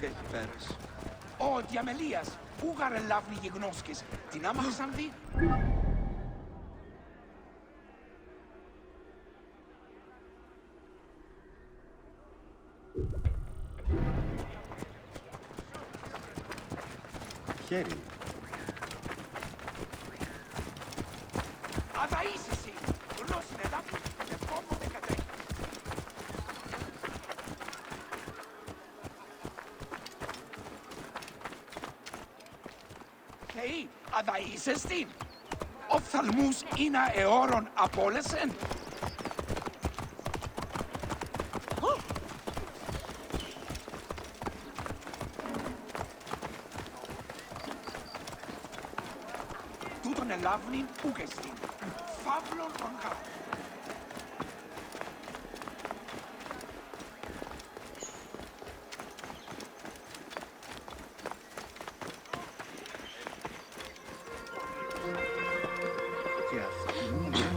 και εκεί πέρασε. Ο Διαμελίας, πού γαρελάβνει γεγνώσκες, την άμαξαν δει. Χέρι. Αδαείς εσύ, γνώσιν εδάφη, ευκόμποτε κατέχει. Θεοί, αδαείς εστίν. Οφθαλμούς είναι αιώρων απόλεσεν. Τούτον ελάβνην ούκ εστίν. Φαύλων των γάμων. Και αυτή είναι.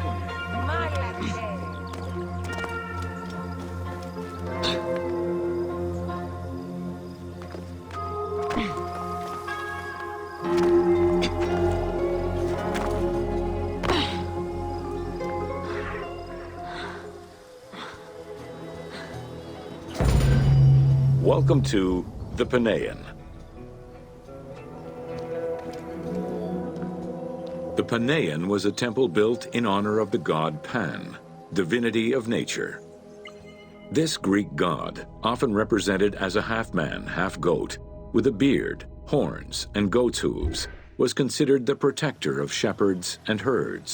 Welcome to the Panean. The Panean was a temple built in honor of the god Pan, divinity of nature. This Greek god, often represented as a half-man, half-goat, with a beard, horns, and goat's hooves, was considered the protector of shepherds and herds.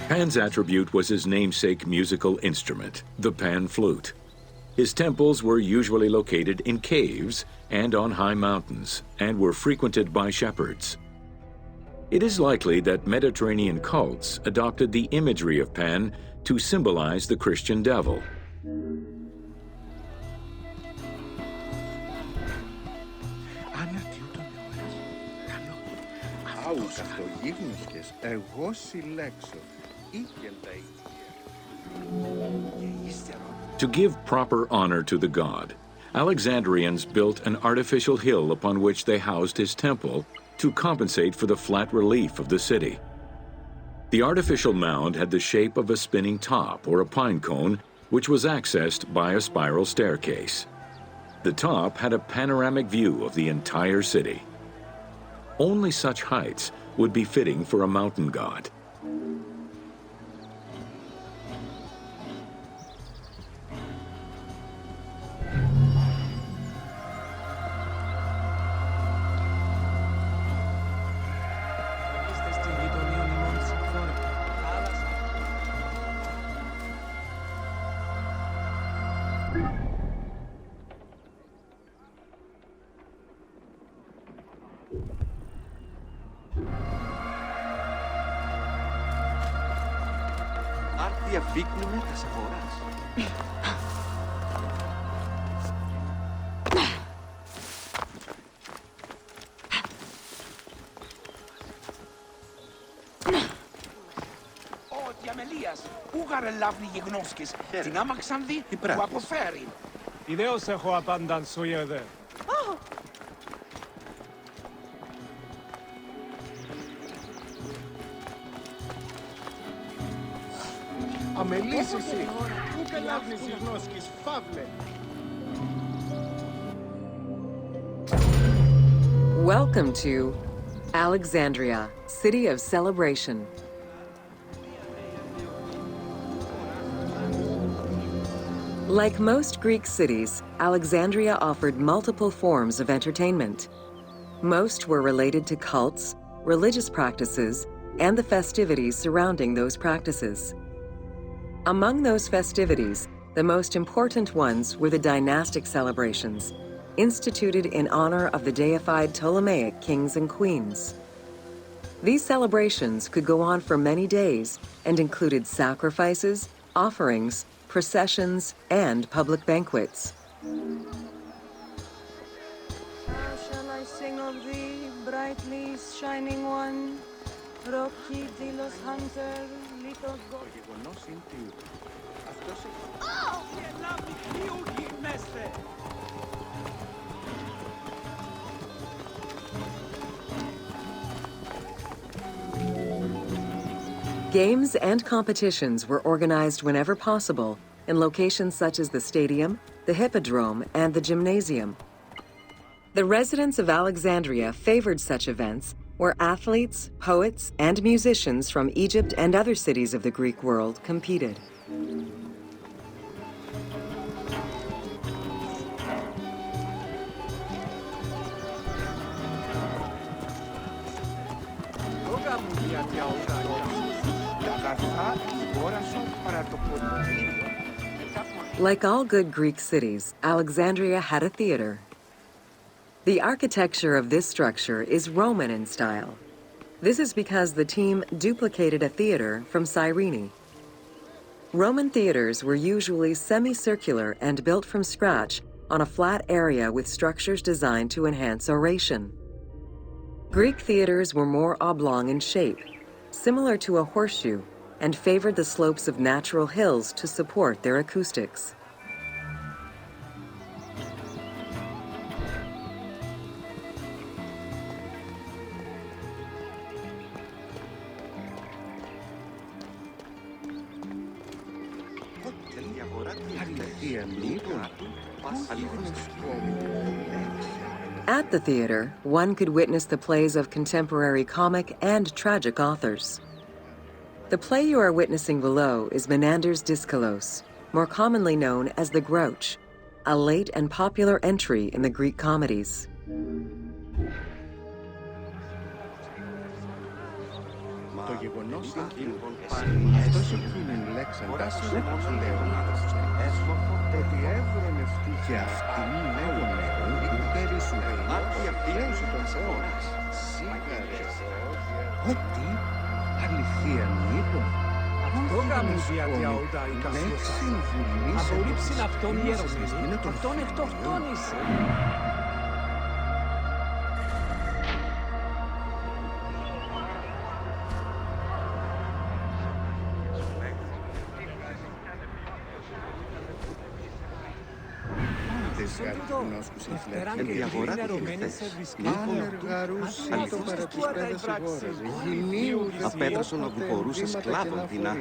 Pan's attribute was his namesake musical instrument, the pan flute. His temples were usually located in caves and on high mountains, and were frequented by shepherds. It is likely that Mediterranean cults adopted the imagery of Pan to symbolize the Christian devil. Άου καθογίγνωσκες, εγώ συλλέξω. To give proper honor to the god, Alexandrians built an artificial hill upon which they housed his temple to compensate for the flat relief of the city. The artificial mound had the shape of a spinning top or a pine cone, which was accessed by a spiral staircase. The top had a panoramic view of the entire city. Only such heights would be fitting for a mountain god. Άρτια βίκνουμε τα αγοράς. Ο Διαμελίας, πού γαρελάβνει γεγνώσκες, την άμαξαν δει, που αποφέρει. Ιδέως έχω απάνταν σου είδε. Αμελής εσύ, πού καλάβνεις γεγνώσκες, φαύλε. Welcome to Alexandria, City of Celebration. Like most Greek cities, Alexandria offered multiple forms of entertainment. Most were related to cults, religious practices, and the festivities surrounding those practices. Among those festivities, the most important ones were the dynastic celebrations, instituted in honor of the deified Ptolemaic kings and queens. These celebrations could go on for many days and included sacrifices, offerings, processions, and public banquets. How shall I sing of thee, brightly shining one? Rocky de los Hunter, Little Το God. γεγονός είναι ότι αυτός έχει... Games and competitions were organized whenever possible in locations such as the stadium, the hippodrome, and the gymnasium. The residents of Alexandria favored such events where athletes, poets, and musicians from Egypt and other cities of the Greek world competed. Like all good Greek cities, Alexandria had a theater. The architecture of this structure is Roman in style. This is because the team duplicated a theater from Cyrene. Roman theaters were usually semicircular and built from scratch on a flat area with structures designed to enhance oration. Greek theaters were more oblong in shape, similar to a horseshoe, and favored the slopes of natural hills to support their acoustics. At the theater, one could witness the plays of contemporary comic and tragic authors. The play you are witnessing below is Menander's Dyskolos, more commonly known as The Grouch, a late and popular entry in the Greek comedies. Το γεγονός είναι αυτός εκείνην λέξαντας όπως λέγοντας ότι έβρον ευτή και αυτήν λέγονε οι περισσότεροι των θεών. Σίγαρε ότι αληθεία μήπων Αυτό κάνουν διατιαούτα οι κασιοσάτα. Απορρίψην αυτόν η ερωμένη, αυτόν εκτοκτόνησε. Απέδρασον να διχωρούσε σκλάβων δεινά.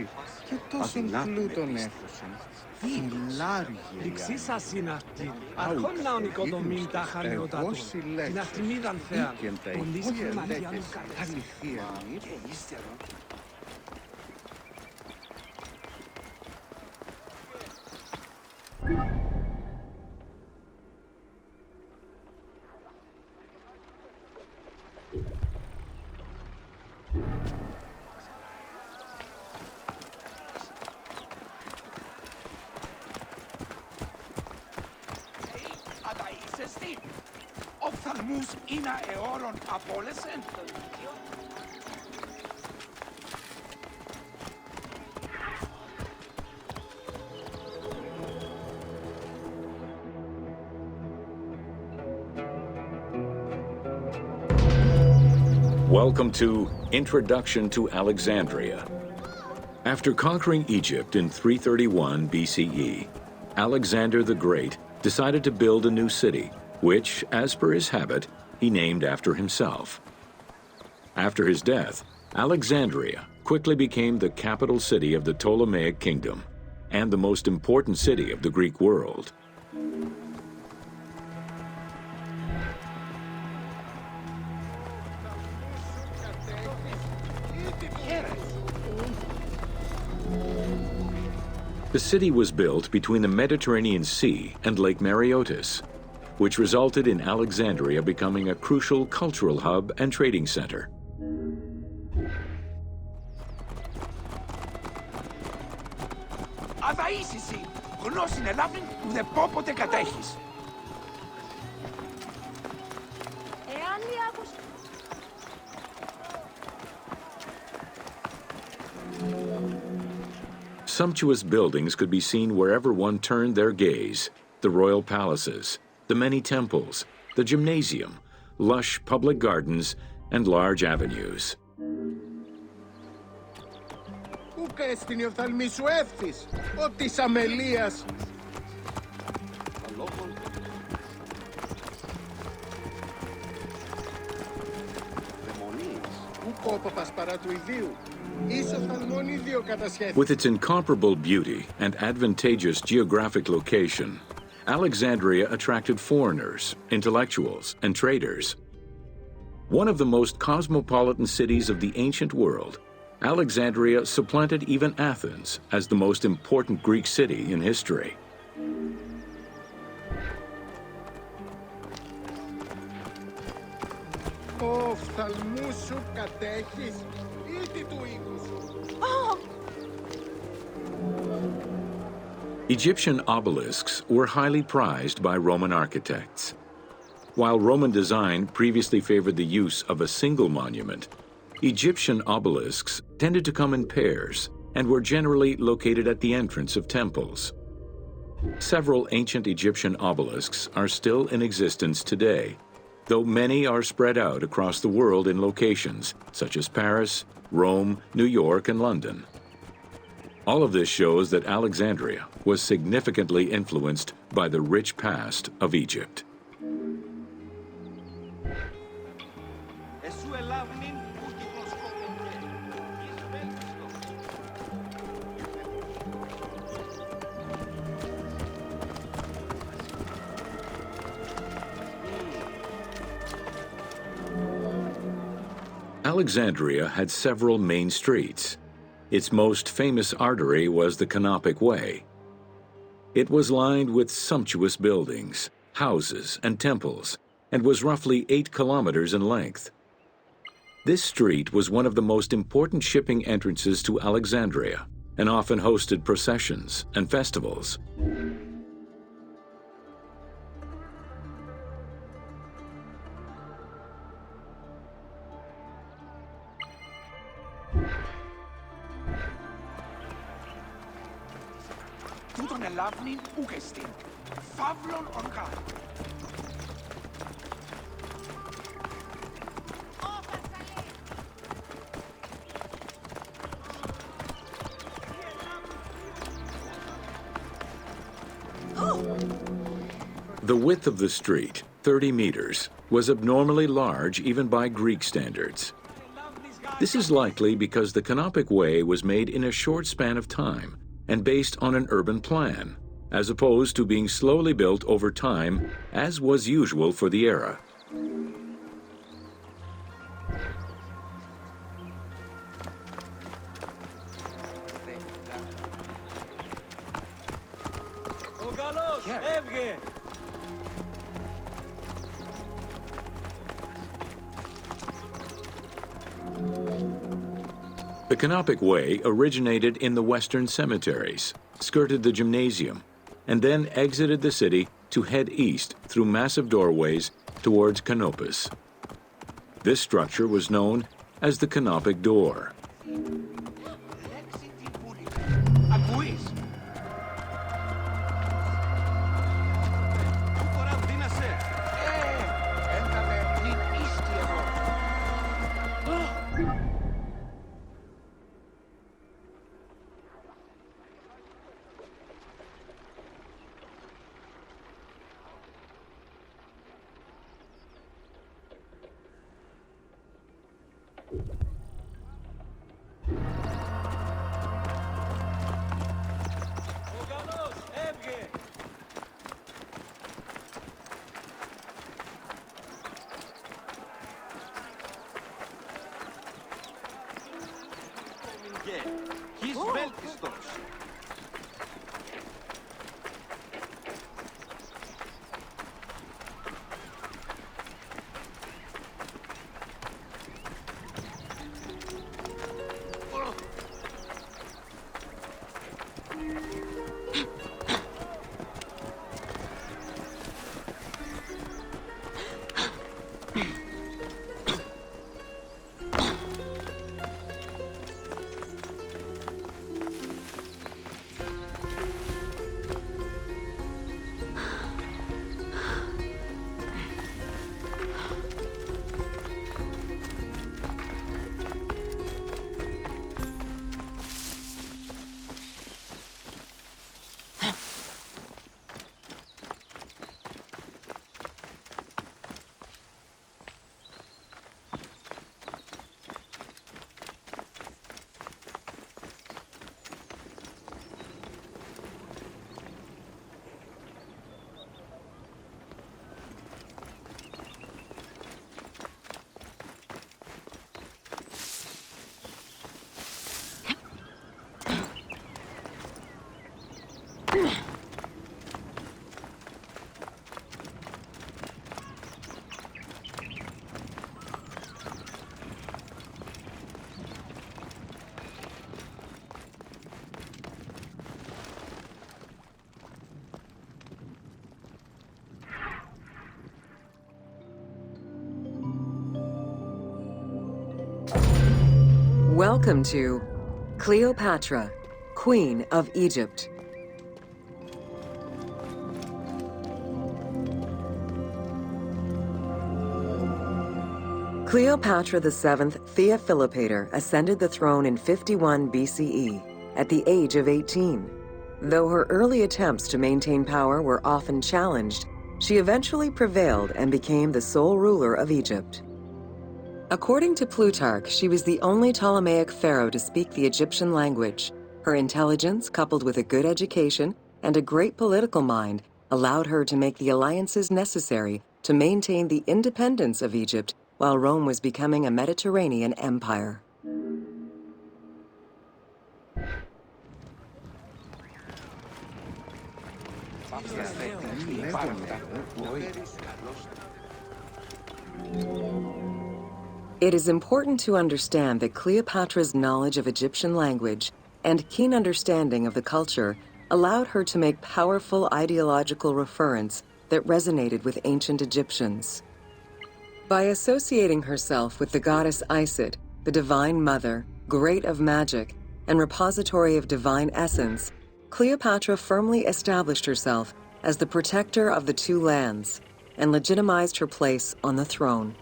Και τόσον πλούτον έχωσαν. Λυξίσας είναι αυτή. Αρχόν να νοικοδομήν τα χαλαιότατο. Την αχτιμίδαν θεάν. Πολλής χρηματιάνου καρδάς. Οφθαλμούς είναι αιώρων απόλεσεν. Welcome to Introduction to Alexandria. After conquering Egypt in 331 BCE, Alexander the Great decided to build a new city, which, as per his habit, he named after himself. After his death, Alexandria quickly became the capital city of the Ptolemaic kingdom and the most important city of the Greek world. The city was built between the Mediterranean Sea and Lake Mareotis, which resulted in Alexandria becoming a crucial cultural hub and trading center. Αδαΐσισι, γνώσιν ελάβην ουδε πόποτε κατέχεις. Εάν διάκουσα... Sumptuous buildings could be seen wherever one turned their gaze: the royal palaces, the many temples, the gymnasium, lush public gardens, and large avenues. Ούκ έστιν η οφθαλμή σου εύθης, ο της αμελίας. Ούκ ο παπας παρά του ιδίου. Ίσο οφθαλμόν ίδιο κατασχέθη. With its incomparable beauty and advantageous geographic location, Alexandria attracted foreigners, intellectuals, and traders. One of the most cosmopolitan cities of the ancient world, Alexandria supplanted even Athens as the most important Greek city in history. Ο οφθαλμούς σου κατέχεις ή τι του οίκου σου. Egyptian obelisks were highly prized by Roman architects. While Roman design previously favored the use of a single monument, Egyptian obelisks tended to come in pairs and were generally located at the entrance of temples. Several ancient Egyptian obelisks are still in existence today, though many are spread out across the world in locations such as Paris, Rome, New York, and London. All of this shows that Alexandria was significantly influenced by the rich past of Egypt. Alexandria had several main streets. Its most famous artery was the Canopic Way. It was lined with sumptuous buildings, houses, and temples, and was roughly 8 kilometers in length. This street was one of the most important shipping entrances to Alexandria and often hosted processions and festivals. Τούτον ελάβνην ούκ εστιν. Φαύλον ον γάρ. The width of the street, 30 meters, was abnormally large even by Greek standards. This is likely because the Canopic Way was made in a short span of time and based on an urban plan, as opposed to being slowly built over time, as was usual for the era. The Canopic Way originated in the western cemeteries, skirted the gymnasium, and then exited the city to head east through massive doorways towards Canopus. This structure was known as the Canopic Door. Ακούεις? Ένταμε νυν ίστη εγώ. He's βέλτιστος. Welcome to Cleopatra, Queen of Egypt. Cleopatra VII Theophilopator ascended the throne in 51 BCE at the age of 18. Though her early attempts to maintain power were often challenged, she eventually prevailed and became the sole ruler of Egypt. According to Plutarch, she was the only Ptolemaic pharaoh to speak the Egyptian language. Her intelligence, coupled with a good education and a great political mind, allowed her to make the alliances necessary to maintain the independence of Egypt while Rome was becoming a Mediterranean empire. It is important to understand that Cleopatra's knowledge of Egyptian language and keen understanding of the culture allowed her to make powerful ideological reference that resonated with ancient Egyptians. By associating herself with the goddess Isis, the Divine Mother, great of magic, and repository of divine essence, Cleopatra firmly established herself as the protector of the two lands and legitimized her place on the throne.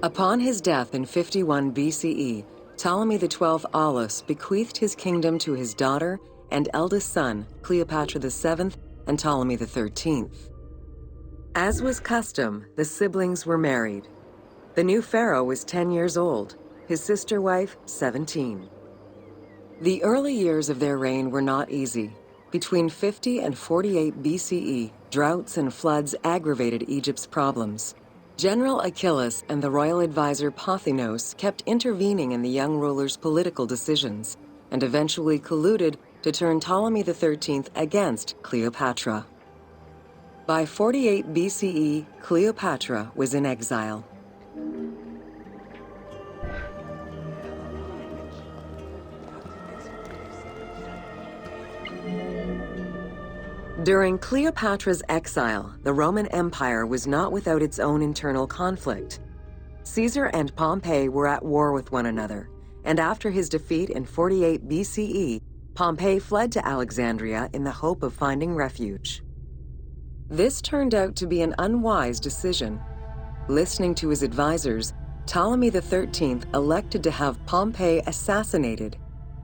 Upon his death in 51 BCE, Ptolemy XII Aulus bequeathed his kingdom to his daughter and eldest son, Cleopatra VII and Ptolemy XIII. As was custom, the siblings were married. The new pharaoh was 10 years old, his sister wife 17. The early years of their reign were not easy. Between 50 and 48 BCE, droughts and floods aggravated Egypt's problems. General Achillas and the royal advisor Pothinos kept intervening in the young ruler's political decisions and eventually colluded to turn Ptolemy XIII against Cleopatra. By 48 BCE, Cleopatra was in exile. During Cleopatra's exile, the Roman Empire was not without its own internal conflict. Caesar and Pompey were at war with one another, and after his defeat in 48 BCE, Pompey fled to Alexandria in the hope of finding refuge. This turned out to be an unwise decision. Listening to his advisors, Ptolemy XIII elected to have Pompey assassinated,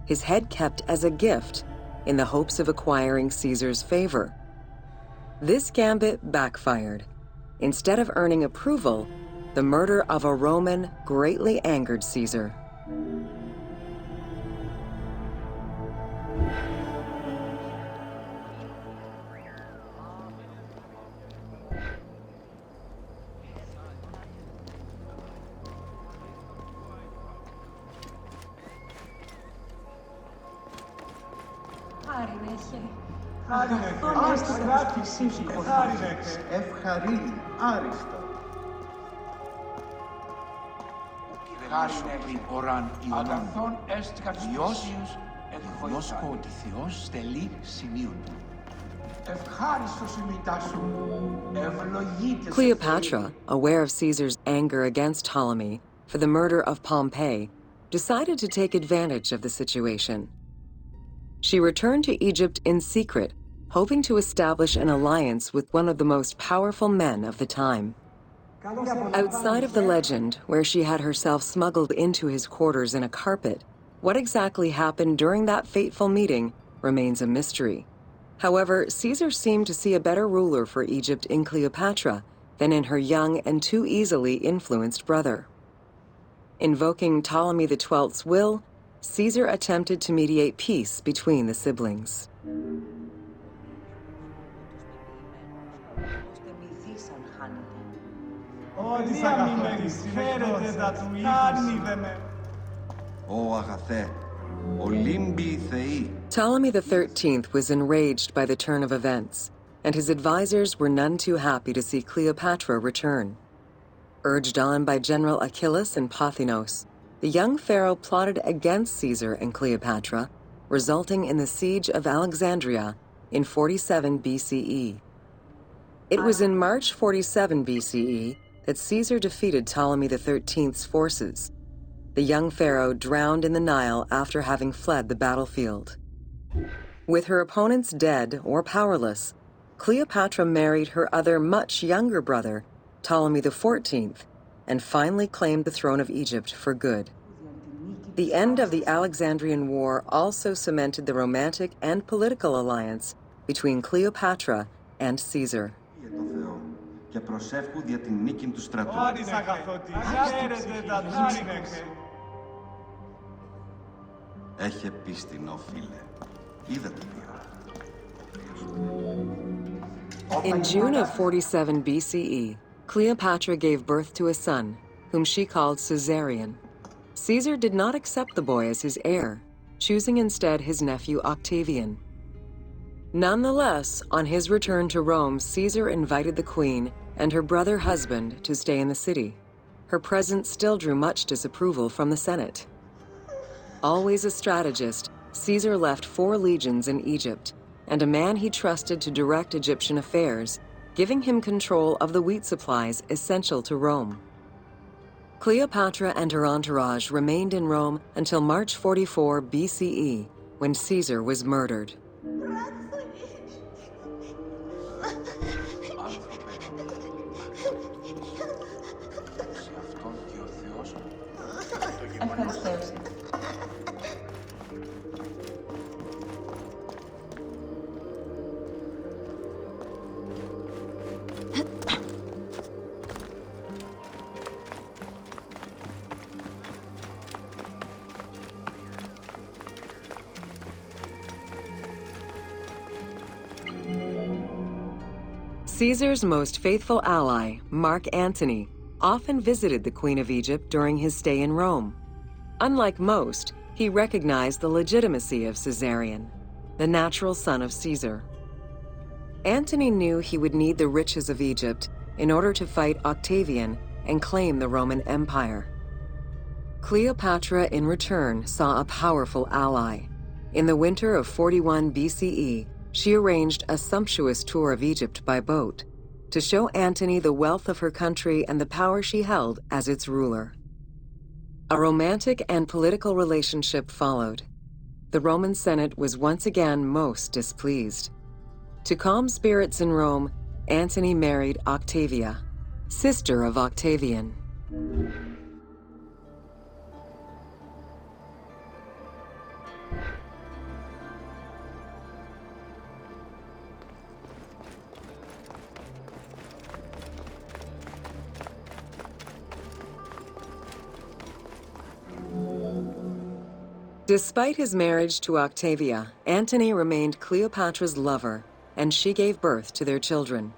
his head kept as a gift, in the hopes of acquiring Caesar's favor. This gambit backfired. Instead of earning approval, the murder of a Roman greatly angered Caesar. Ευχαρίλη, άριστα. Χάσουν οράν Ιωνών, Υιός, γνώσκω ότι Θεός στελεί σημείων του. Ευχάριστος ημιτάσου, ευλογείται. Cleopatra, aware of Caesar's anger against Ptolemy for the murder of Pompey, decided to take advantage of the situation. She returned to Egypt in secret, hoping to establish an alliance with one of the most powerful men of the time. Outside of the legend, where she had herself smuggled into his quarters in a carpet, what exactly happened during that fateful meeting remains a mystery. However, Caesar seemed to see a better ruler for Egypt in Cleopatra than in her young and too easily influenced brother. Invoking Ptolemy XII's will, Caesar attempted to mediate peace between the siblings. Ptolemy XIII was enraged by the turn of events, and his advisors were none too happy to see Cleopatra return. Urged on by General Achillas and Pothinos, the young pharaoh plotted against Caesar and Cleopatra, resulting in the siege of Alexandria in 47 BCE. It was in March 47 BCE that Caesar defeated Ptolemy XIII's forces. The young pharaoh drowned in the Nile after having fled the battlefield. With her opponents dead or powerless, Cleopatra married her other much younger brother, Ptolemy XIV, and finally claimed the throne of Egypt for good. The end of the Alexandrian War also cemented the romantic and political alliance between Cleopatra and Caesar. Και προσεύχου δια την νίκη του στρατού. Έχε πίστην, ω φίλε. Είδα τη In June of 47 BCE, Cleopatra gave birth to a son, whom she called Caesarion. Caesar did not accept the boy as his heir, choosing instead his nephew Octavian. Nonetheless, on his return to Rome, Caesar invited the queen and her brother husband to stay in the city. Her presence still drew much disapproval from the Senate. Always a strategist, Caesar left 4 legions in Egypt and a man he trusted to direct Egyptian affairs, giving him control of the wheat supplies essential to Rome. Cleopatra and her entourage remained in Rome until March 44 BCE, when Caesar was murdered. Caesar's most faithful ally, Mark Antony, often visited the Queen of Egypt during his stay in Rome. Unlike most, he recognized the legitimacy of Caesarion, the natural son of Caesar. Antony knew he would need the riches of Egypt in order to fight Octavian and claim the Roman Empire. Cleopatra, in return, saw a powerful ally. In the winter of 41 BCE, she arranged a sumptuous tour of Egypt by boat to show Antony the wealth of her country and the power she held as its ruler. A romantic and political relationship followed. The Roman Senate was once again most displeased. To calm spirits in Rome, Antony married Octavia, sister of Octavian. Despite his marriage to Octavia, Antony remained Cleopatra's lover, and she gave birth to their children.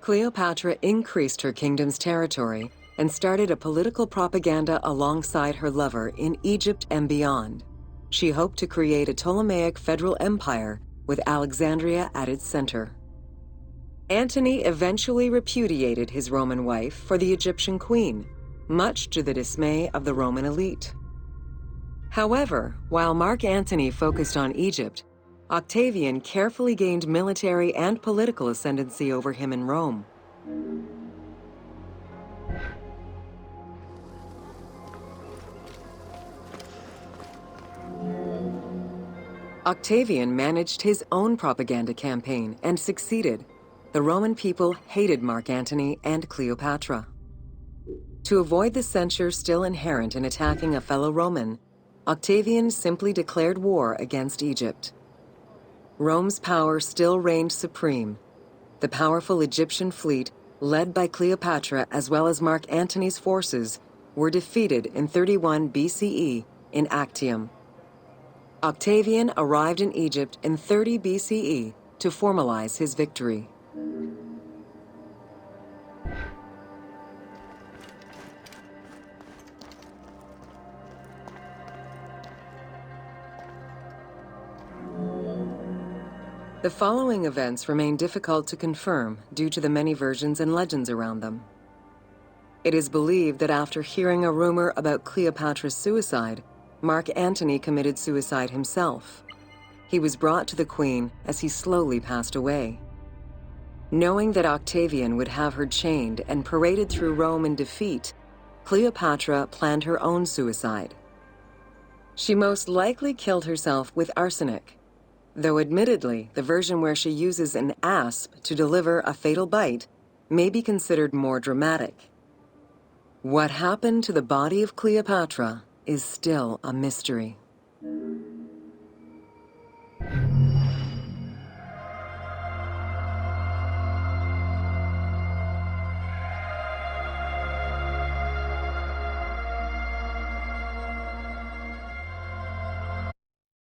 Cleopatra increased her kingdom's territory and started a political propaganda alongside her lover in Egypt and beyond. She hoped to create a Ptolemaic federal empire with Alexandria at its center. Antony eventually repudiated his Roman wife for the Egyptian queen, much to the dismay of the Roman elite. However, while Mark Antony focused on Egypt, Octavian carefully gained military and political ascendancy over him in Rome. Octavian managed his own propaganda campaign and succeeded. The Roman people hated Mark Antony and Cleopatra. To avoid the censure still inherent in attacking a fellow Roman, Octavian simply declared war against Egypt. Rome's power still reigned supreme. The powerful Egyptian fleet, led by Cleopatra as well as Mark Antony's forces, were defeated in 31 BCE in Actium. Octavian arrived in Egypt in 30 BCE to formalize his victory. The following events remain difficult to confirm due to the many versions and legends around them. It is believed that after hearing a rumor about Cleopatra's suicide, Mark Antony committed suicide himself. He was brought to the queen as he slowly passed away. Knowing that Octavian would have her chained and paraded through Rome in defeat, Cleopatra planned her own suicide. She most likely killed herself with arsenic, though admittedly the version where she uses an asp to deliver a fatal bite may be considered more dramatic. What happened to the body of Cleopatra is still a mystery.